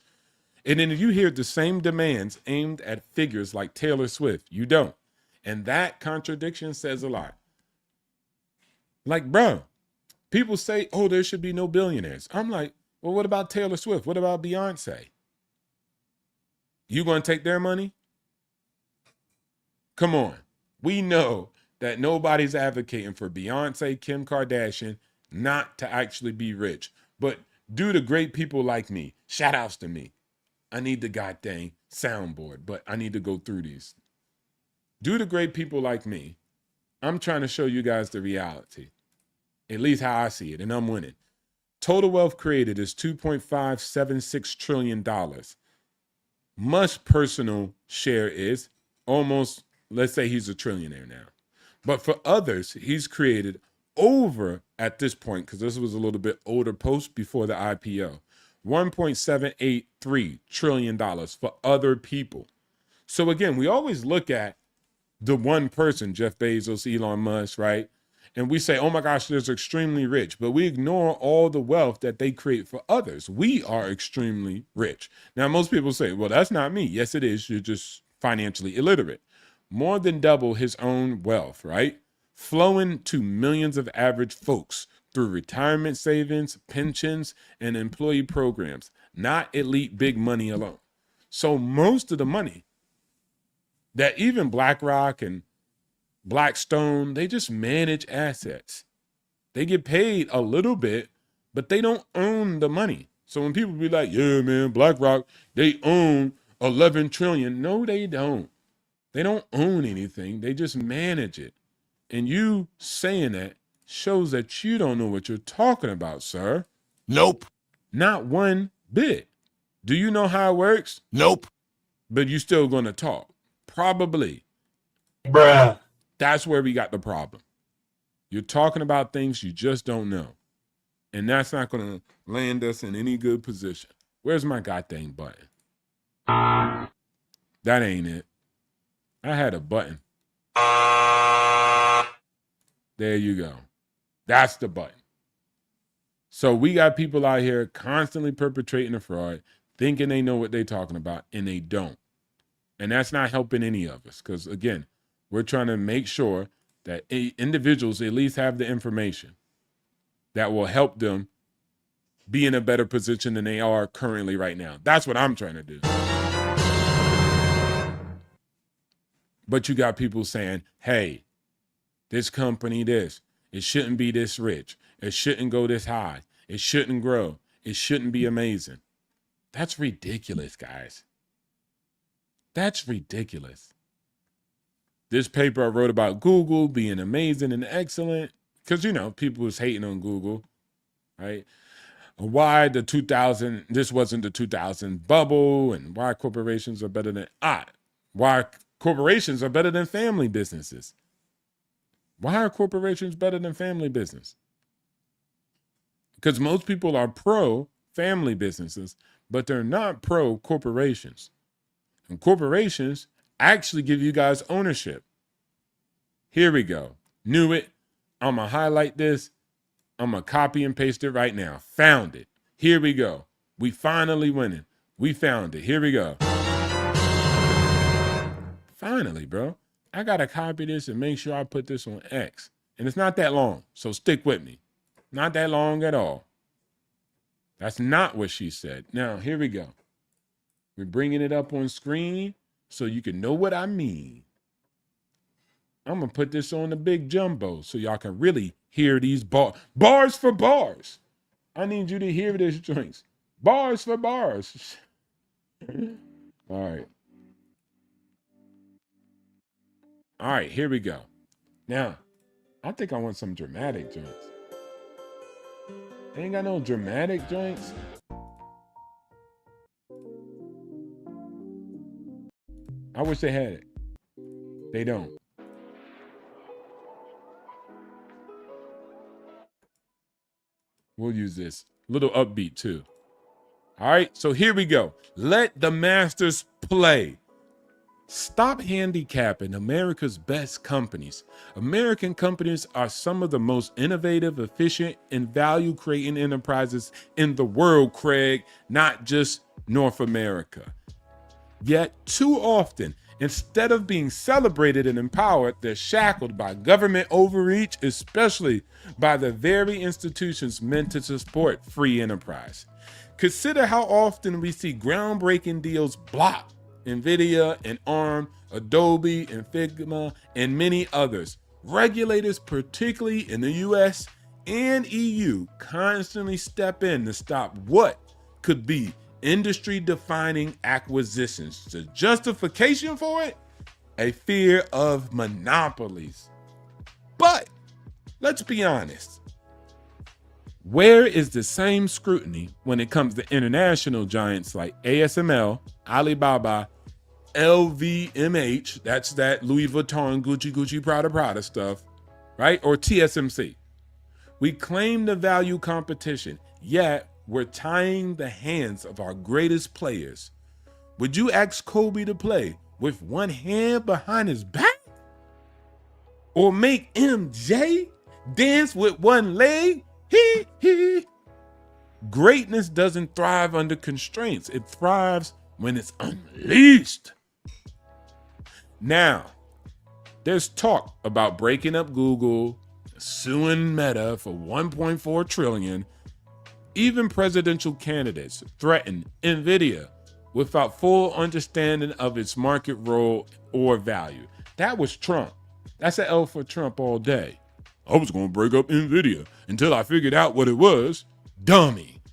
and then if you hear the same demands aimed at figures like Taylor Swift, you don't. And that contradiction says a lot. Like, bro, people say, oh, there should be no billionaires. I'm like, well, what about Taylor Swift? What about Beyonce? You going to take their money? Come on. We know that nobody's advocating for Beyonce, Kim Kardashian not to actually be rich. But due to great people like me, shout outs to me. I need the goddamn soundboard, but I need to go through these. Due to great people like me, I'm trying to show you guys the reality, at least how I see it, and I'm winning. Total wealth created is $2.576 trillion. Musk's personal share is almost, let's say he's a trillionaire now. But for others, he's created over, at this point, because this was a little bit older post before the IPO, $1.783 trillion for other people. So again, we always look at the one person, Jeff Bezos, Elon Musk, right? And we say, oh my gosh, they're extremely rich, but we ignore all the wealth that they create for others. We are extremely rich. Now, most people say, well, that's not me. Yes, it is. You're just financially illiterate. More than double his own wealth, right? Flowing to millions of average folks through retirement savings, pensions, and employee programs, not elite big money alone. So most of the money that even BlackRock and Blackstone, they just manage assets. They get paid a little bit, but they don't own the money. So when people be like, yeah, man, BlackRock, they own 11 trillion. No, they don't. They don't own anything. They just manage it. And you saying that shows that you don't know what you're talking about, sir. Nope. Not one bit. Do you know how it works? Nope. But you still gonna talk. Probably. Bruh. That's where we got the problem. You're talking about things you just don't know. And that's not gonna land us in any good position. Where's my goddamn button? That ain't it. I had a button. There you go. That's the button. So we got people out here constantly perpetrating a fraud, thinking they know what they're talking about, and they don't. And that's not helping any of us. Because again, we're trying to make sure that individuals at least have the information that will help them be in a better position than they are currently right now. That's what I'm trying to do. But you got people saying, hey, this company, it shouldn't be this rich. It shouldn't go this high. It shouldn't grow. It shouldn't be amazing. That's ridiculous, guys. That's ridiculous. This paper I wrote about Google being amazing and excellent, because, people was hating on Google, right? Why this wasn't the 2000 bubble, and why corporations are better than why corporations are better than family businesses. Why are corporations better than family business? Because most people are pro family businesses, but they're not pro corporations. And corporations actually give you guys ownership. Here we go. Knew it. I'm going to highlight this. I'm going to copy and paste it right now. Found it. Here we go. We finally winning. We found it. Here we go. Finally, bro. I got to copy this and make sure I put this on X. And it's not that long, so stick with me. Not that long at all. That's not what she said. Now, here we go. We're bringing it up on screen so you can know what I mean. I'm going to put this on the big jumbo so y'all can really hear these bars for bars. I need you to hear this, joints. Bars for bars. All right. All right, here we go. Now, I think I want some dramatic joints. They ain't got no dramatic joints. I wish they had it. They don't. We'll use this. Little upbeat too. All right, so here we go. Let the masters play. Stop handicapping America's best companies. American companies are some of the most innovative, efficient, and value-creating enterprises in the world, Craig, not just North America. Yet, too often, instead of being celebrated and empowered, they're shackled by government overreach, especially by the very institutions meant to support free enterprise. Consider how often we see groundbreaking deals blocked. NVIDIA and ARM, Adobe and Figma, and many others. Regulators, particularly in the US and EU, constantly step in to stop what could be industry-defining acquisitions. The justification for it? A fear of monopolies. But let's be honest. Where is the same scrutiny when it comes to international giants like ASML, Alibaba, LVMH, that's that Louis Vuitton, Gucci, Prada stuff, right? Or TSMC. We claim to value competition, yet we're tying the hands of our greatest players. Would you ask Kobe to play with one hand behind his back? Or make MJ dance with one leg? Greatness doesn't thrive under constraints. It thrives when it's unleashed. Now, there's talk about breaking up Google, suing Meta for $1.4 trillion. Even presidential candidates threaten NVIDIA without full understanding of its market role or value. That was Trump. That's an L for Trump all day. I was going to break up NVIDIA until I figured out what it was. Dummy.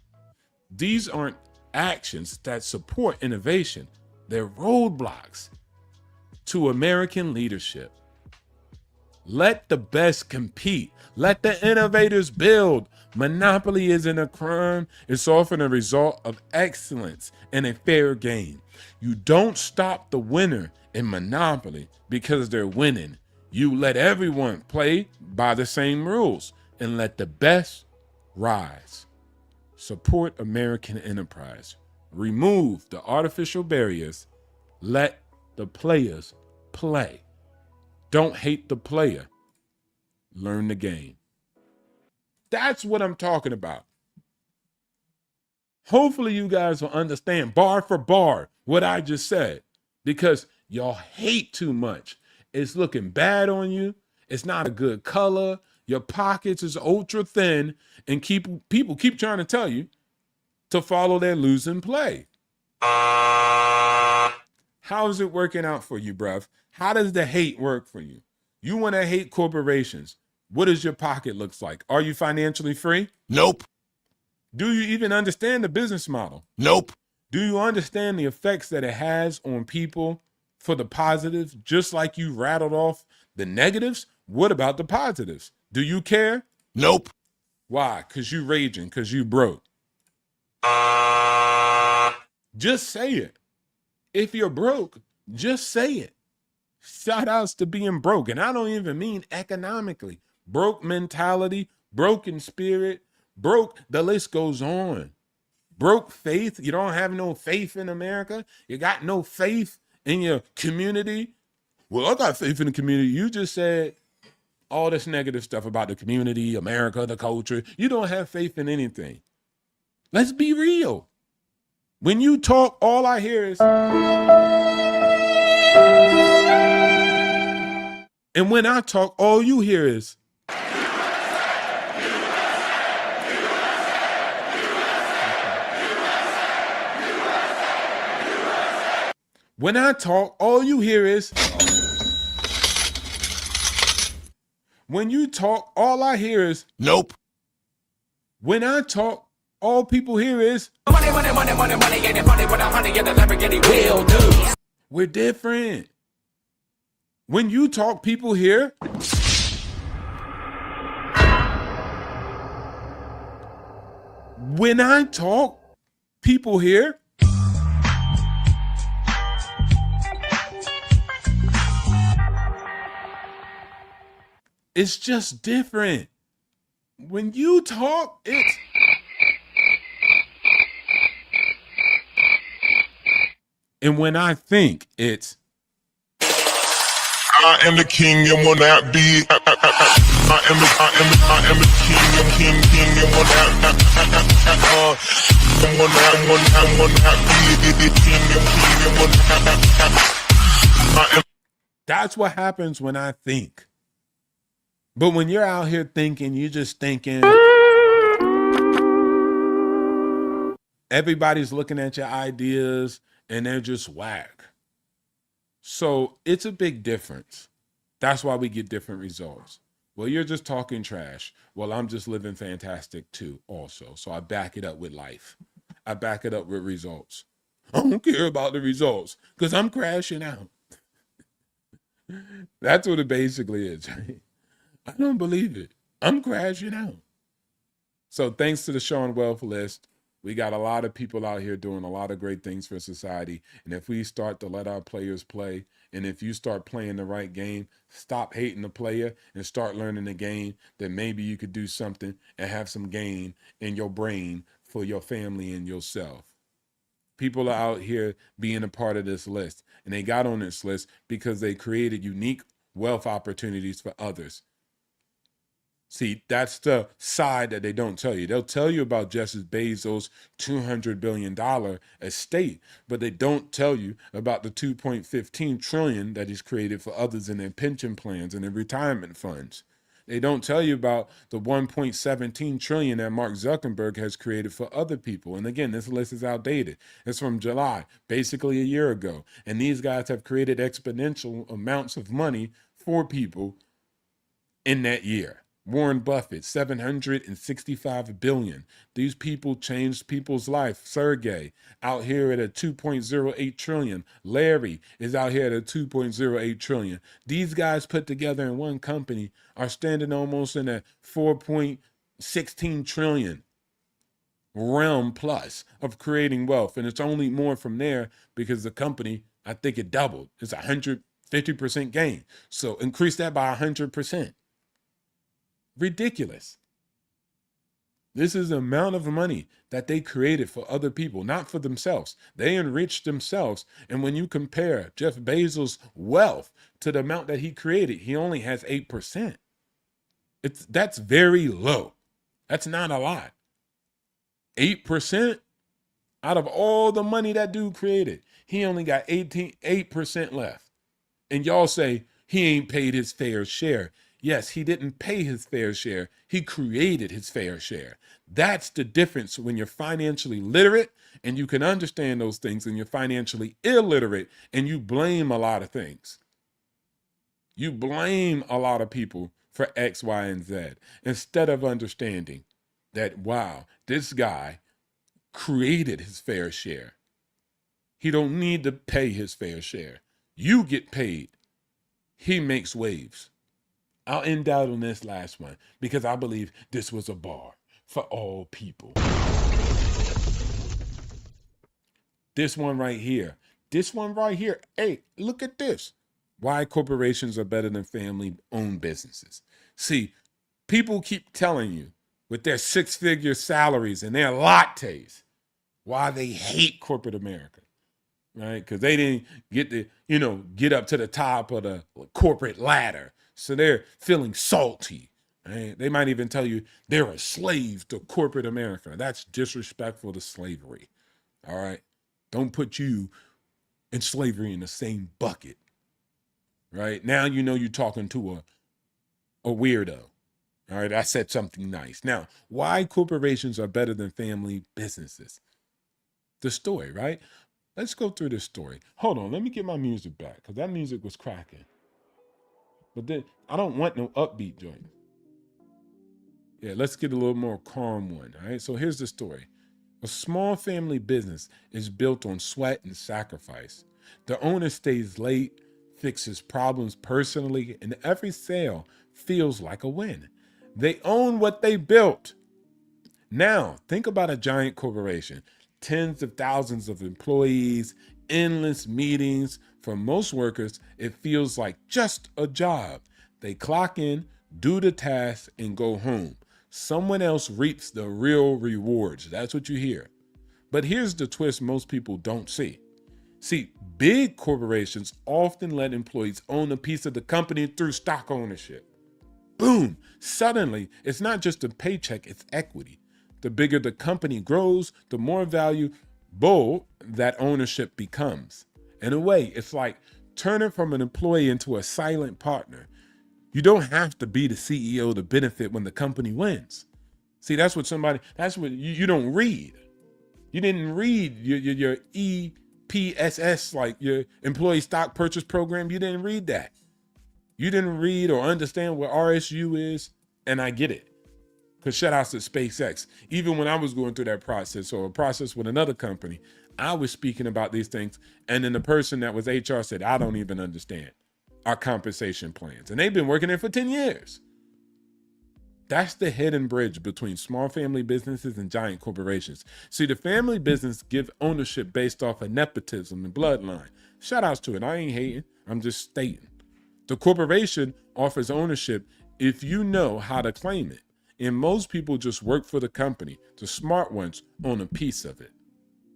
These aren't actions that support innovation. They're roadblocks to American leadership. Let the best compete. Let the innovators build. Monopoly isn't a crime. It's often a result of excellence and a fair game. You don't stop the winner in Monopoly because they're winning. You let everyone play by the same rules and let the best rise. Support American enterprise. Remove the artificial barriers. Let the players play. Don't hate the player. Learn the game. That's what I'm talking about. Hopefully you guys will understand bar for bar what I just said, because y'all hate too much. It's looking bad on you. It's not a good color. Your pockets is ultra thin, and people keep trying to tell you to follow their losing play. How is it working out for you, bruv? How does the hate work for you? You want to hate corporations. What does your pocket looks like? Are you financially free? Nope. Do you even understand the business model? Nope. Do you understand the effects that it has on people for the positives, just like you rattled off the negatives? What about the positives? Do you care? Nope. Why? Because you raging, because you broke. Just say it. If you're broke, just say it. Shout outs to being broke. And I don't even mean economically. Broke mentality, broken spirit, broke, the list goes on. Broke faith. You don't have no faith in America. You got no faith in your community. Well, I got faith in the community. You just said all this negative stuff about the community, America, the culture. You don't have faith in anything. Let's be real. When you talk, all I hear is, and when I talk, all you hear is, when I talk, all you hear is, when you talk, all I hear is, Nope. when I talk, all people hear is, we're different. When you talk, people hear. When I talk, people hear. It's just different. When you talk, it's, and when I think, it's, I am the king and will not be. I am the king and will not be the king and will not. that's what happens when I think. But when you're out here thinking, you're just thinking, everybody's looking at your ideas and they're just whack. So it's a big difference. That's why we get different results. Well, you're just talking trash. Well, I'm just living fantastic too, also. So I back it up with life. I back it up with results. I don't care about the results because I'm crashing out. That's what it basically is, right? I don't believe it. I'm crashing out. So thanks to the Sean Wealth List, we got a lot of people out here doing a lot of great things for society. And if we start to let our players play, and if you start playing the right game, stop hating the player and start learning the game, then maybe you could do something and have some gain in your brain for your family and yourself. People are out here being a part of this list, and they got on this list because they created unique wealth opportunities for others. See, that's the side that they don't tell you. They'll tell you about Jeff Bezos' $200 billion estate, but they don't tell you about the $2.15 trillion that he's created for others in their pension plans and their retirement funds. They don't tell you about the $1.17 trillion that Mark Zuckerberg has created for other people. And again, this list is outdated. It's from July, basically a year ago. And these guys have created exponential amounts of money for people in that year. Warren Buffett, 765 billion. These people changed people's life. Sergey out here at a 2.08 trillion. Larry is out here at a 2.08 trillion. These guys put together in one company are standing almost in a 4.16 trillion realm plus of creating wealth. And it's only more from there because the company, I think it doubled. It's 150% gain. So increase that by 100%. Ridiculous. This is the amount of money that they created for other people, not for themselves. They enriched themselves. And when you compare Jeff Bezos' wealth to the amount that he created, he only has 8%. That's very low. That's not a lot. 8% out of all the money that dude created, he only got 8% left. And y'all say he ain't paid his fair share. Yes, he didn't pay his fair share. He created his fair share. That's the difference when you're financially literate and you can understand those things, and you're financially illiterate and you blame a lot of things. You blame a lot of people for X, Y, and Z instead of understanding that, wow, this guy created his fair share. He don't need to pay his fair share. You get paid. He makes waves. I'll end out on this last one because I believe this was a bar for all people. This one right here. Hey, look at this. Why corporations are better than family-owned businesses. See, people keep telling you with their six-figure salaries and their lattes why they hate corporate America, right? Because they didn't get get up to the top of the corporate ladder. So they're feeling salty. Right? They might even tell you they're a slave to corporate America. That's disrespectful to slavery. All right? Don't put you and slavery in the same bucket. Right? Now you know you're talking to a weirdo. All right? I said something nice. Now, why corporations are better than family businesses? The story, right? Let's go through this story. Hold on, let me get my music back because that music was cracking. But then I don't want no upbeat joint. Yeah, let's get a little more calm one. All right. So here's the story. A small family business is built on sweat and sacrifice. The owner stays late, fixes problems personally, and every sale feels like a win. They own what they built. Now, think about a giant corporation, tens of thousands of employees, endless meetings. For most workers, it feels like just a job. They clock in, do the task, and go home. Someone else reaps the real rewards. That's what you hear. But here's the twist most people don't see. See, big corporations often let employees own a piece of the company through stock ownership. Boom! Suddenly, it's not just a paycheck, it's equity. The bigger the company grows, the more valuable that ownership becomes. In a way, it's like turning from an employee into a silent partner. You don't have to be the CEO to benefit when the company wins. See, that's what you don't read. You didn't read your EPSS, like your employee stock purchase program. You didn't read that. You didn't read or understand what RSU is, and I get it. Because shout outs to SpaceX. Even when I was going through that process or a process with another company, I was speaking about these things. And then the person that was HR said, I don't even understand our compensation plans. And they've been working there for 10 years. That's the hidden bridge between small family businesses and giant corporations. See, the family business give ownership based off of nepotism and bloodline. Shout outs to it. I ain't hating. I'm just stating. The corporation offers ownership if you know how to claim it. And most people just work for the company. The smart ones own a piece of it.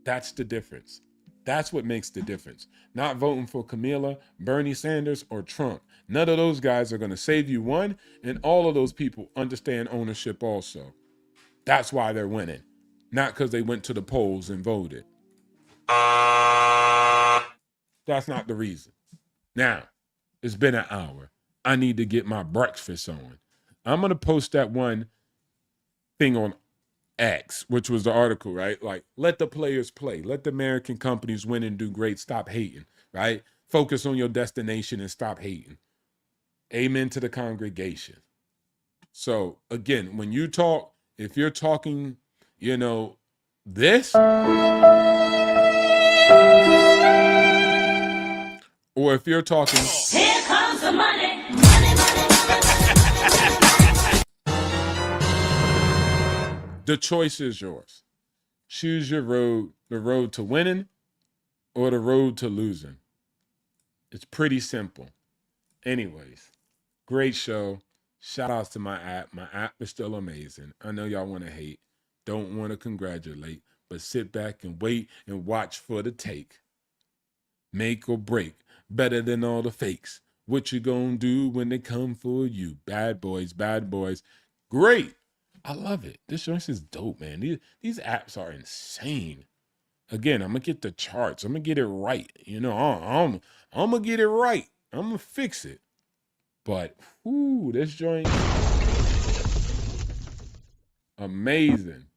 That's the difference. That's what makes the difference. Not voting for Camilla, Bernie Sanders, or Trump. None of those guys are going to save you one, and all of those people understand ownership also. That's why they're winning. Not because they went to the polls and voted. That's not the reason. Now, it's been an hour. I need to get my breakfast on. I'm going to post that one thing on X, which was the article, right? Like, let the players play. Let the American companies win and do great. Stop hating, right? Focus on your destination and stop hating. Amen to the congregation. So again, when you talk, if you're talking, this, or if you're talking, Here comes the money. Money, money, money. the choice is yours. Choose your road, the road to winning or the road to losing. It's pretty simple. Anyways, great show. Shout outs to my app. My app is still amazing. I know y'all want to hate, don't want to congratulate, but sit back and wait and watch for the take. Make or break, better than all the fakes. What you gonna do when they come for you? Bad boys, bad boys. Great. I love it. This joint is dope, man. These apps are insane. Again, I'm gonna get the charts. I'm gonna get it right. I'm gonna get it right. I'm gonna fix it. But this joint, amazing.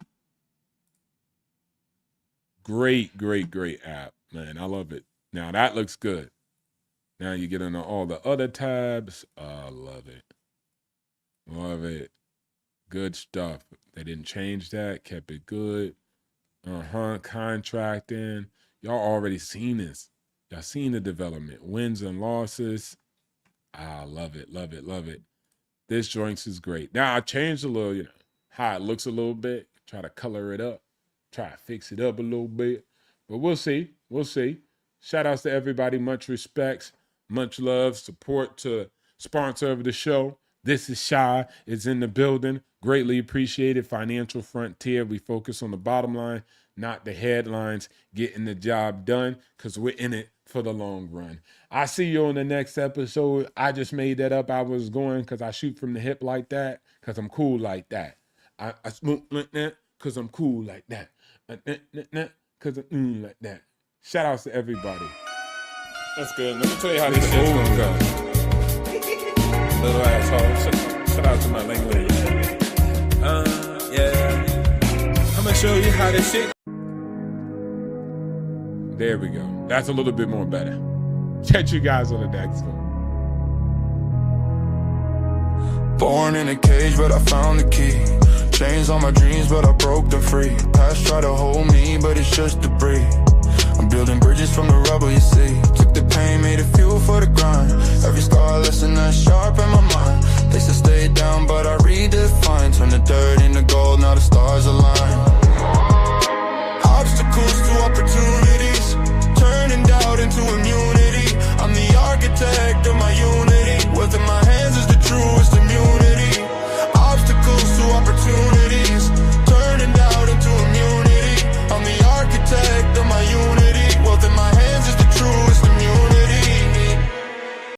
Great, great, great app, man. I love it. Now that looks good. Now you get into all the other tabs. I love it. Love it. Good stuff. They didn't change that. Kept it good. Contracting. Y'all already seen this. Y'all seen the development. Wins and losses. I love it. Love it. Love it. This joints is great. Now I changed a little, how it looks a little bit. Try to color it up. Try to fix it up a little bit. But we'll see. We'll see. Shout outs to everybody. Much respects. Much love. Support to sponsor of the show. This is Shy. It's in the building. Greatly appreciated. Financial Frontier. We focus on the bottom line, not the headlines. Getting the job done because we're in it for the long run. I see you on the next episode. I just made that up. I was going because I shoot from the hip like that because I'm cool like that. I smoke like that because I'm cool like that. Because I'm like that. Shout outs to everybody. That's good. Let me tell you how this shit's gonna go. Little asshole. Shout out to my language. Yeah. I'm gonna show you how this shit. There we go. That's a little bit more better. Catch you guys on the next one. Born in a cage, but I found the key. Chains on my dreams, but I broke them free. Past try to hold me, but it's just debris. I'm building bridges from the rubble, you see. Took the pain, made it fuel for the grind. Every scar lesson that's sharp in my mind. They said stay down, but I redefine. Turn the dirt into gold, now the stars align. Obstacles to opportunities, turning doubt into immunity. I'm the architect